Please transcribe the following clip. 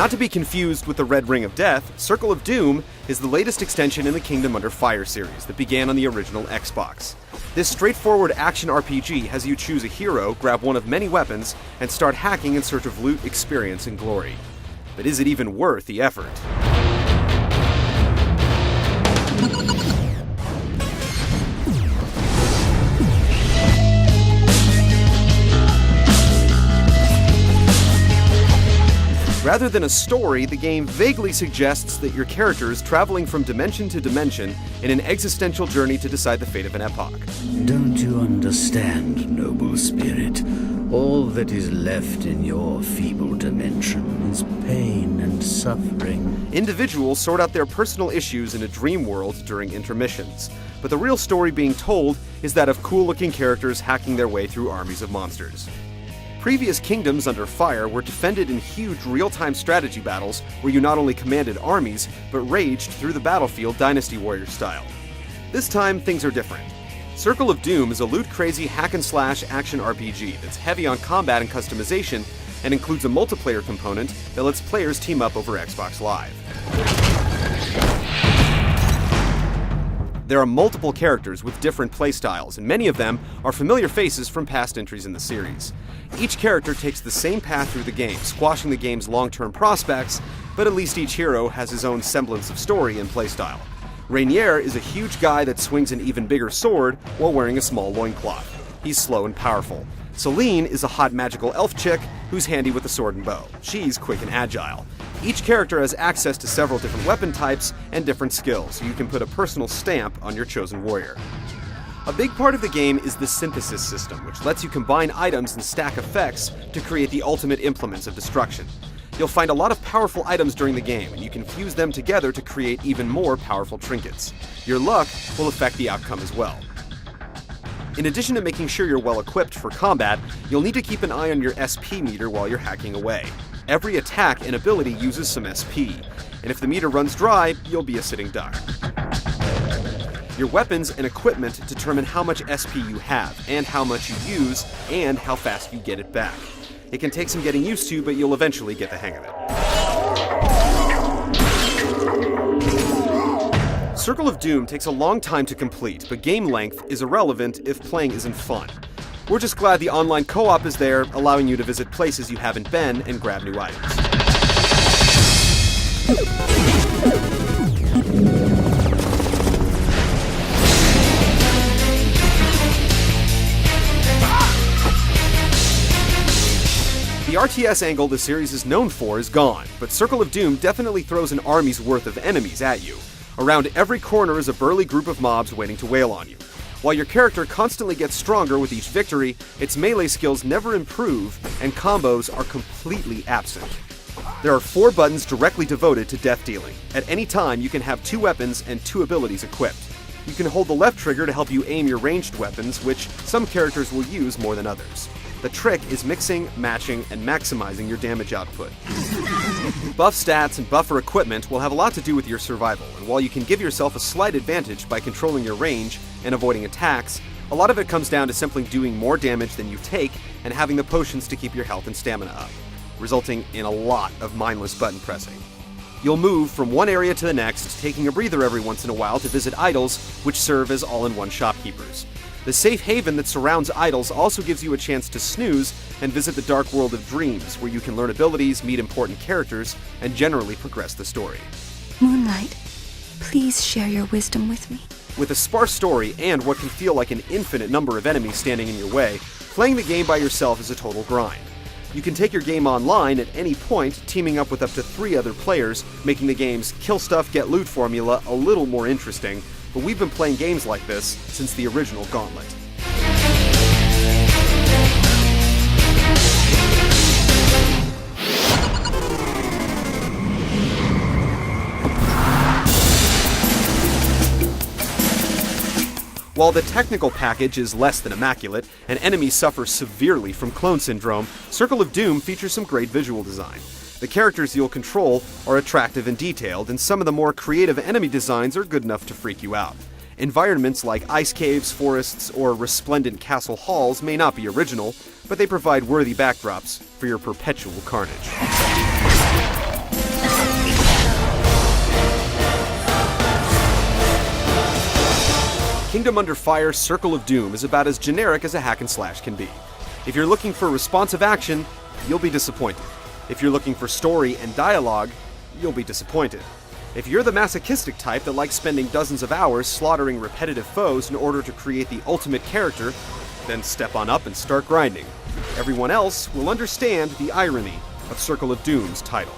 Not to be confused with the Red Ring of Death, Circle of Doom is the latest extension in the Kingdom Under Fire series that began on the original Xbox. This straightforward action RPG has you choose a hero, grab one of many weapons, and start hacking in search of loot, experience, and glory. But is it even worth the effort? Rather than a story, the game vaguely suggests that your character is traveling from dimension to dimension in an existential journey to decide the fate of an epoch. Don't you understand, noble spirit? All that is left in your feeble dimension is pain and suffering. Individuals sort out their personal issues in a dream world during intermissions, but the real story being told is that of cool-looking characters hacking their way through armies of monsters. Previous Kingdoms Under Fire were defended in huge real-time strategy battles where you not only commanded armies, but raged through the battlefield Dynasty Warrior style. This time, things are different. Circle of Doom is a loot-crazy hack-and-slash action RPG that's heavy on combat and customization, and includes a multiplayer component that lets players team up over Xbox Live. There are multiple characters with different playstyles, and many of them are familiar faces from past entries in the series. Each character takes the same path through the game, squashing the game's long-term prospects, but at least each hero has his own semblance of story and playstyle. Rainier is a huge guy that swings an even bigger sword while wearing a small loincloth. He's slow and powerful. Celine is a hot magical elf chick who's handy with a sword and bow. She's quick and agile. Each character has access to several different weapon types and different skills, so you can put a personal stamp on your chosen warrior. A big part of the game is the synthesis system, which lets you combine items and stack effects to create the ultimate implements of destruction. You'll find a lot of powerful items during the game, and you can fuse them together to create even more powerful trinkets. Your luck will affect the outcome as well. In addition to making sure you're well equipped for combat, you'll need to keep an eye on your SP meter while you're hacking away. Every attack and ability uses some SP, and if the meter runs dry, you'll be a sitting duck. Your weapons and equipment determine how much SP you have, and how much you use, and how fast you get it back. It can take some getting used to, but you'll eventually get the hang of it. Circle of Doom takes a long time to complete, but game length is irrelevant if playing isn't fun. We're just glad the online co-op is there, allowing you to visit places you haven't been and grab new items. The RTS angle the series is known for is gone, but Circle of Doom definitely throws an army's worth of enemies at you. Around every corner is a burly group of mobs waiting to wail on you. While your character constantly gets stronger with each victory, its melee skills never improve, and combos are completely absent. There are 4 buttons directly devoted to death dealing. At any time, you can have 2 weapons and 2 abilities equipped. You can hold the left trigger to help you aim your ranged weapons, which some characters will use more than others. The trick is mixing, matching, and maximizing your damage output. Buff stats and buffer equipment will have a lot to do with your survival, and while you can give yourself a slight advantage by controlling your range and avoiding attacks, a lot of it comes down to simply doing more damage than you take and having the potions to keep your health and stamina up, resulting in a lot of mindless button pressing. You'll move from one area to the next, taking a breather every once in a while to visit idols, which serve as all-in-one shopkeepers. The safe haven that surrounds idols also gives you a chance to snooze and visit the dark world of dreams, where you can learn abilities, meet important characters, and generally progress the story. Moonlight, please share your wisdom with me. With a sparse story and what can feel like an infinite number of enemies standing in your way, playing the game by yourself is a total grind. You can take your game online at any point, teaming up with up to 3 other players, making the game's kill stuff, get loot formula a little more interesting, but we've been playing games like this since the original Gauntlet. While the technical package is less than immaculate, and enemies suffer severely from clone syndrome, Circle of Doom features some great visual design. The characters you'll control are attractive and detailed, and some of the more creative enemy designs are good enough to freak you out. Environments like ice caves, forests, or resplendent castle halls may not be original, but they provide worthy backdrops for your perpetual carnage. Kingdom Under Fire: Circle of Doom is about as generic as a hack and slash can be. If you're looking for responsive action, you'll be disappointed. If you're looking for story and dialogue, you'll be disappointed. If you're the masochistic type that likes spending dozens of hours slaughtering repetitive foes in order to create the ultimate character, then step on up and start grinding. Everyone else will understand the irony of Circle of Doom's title.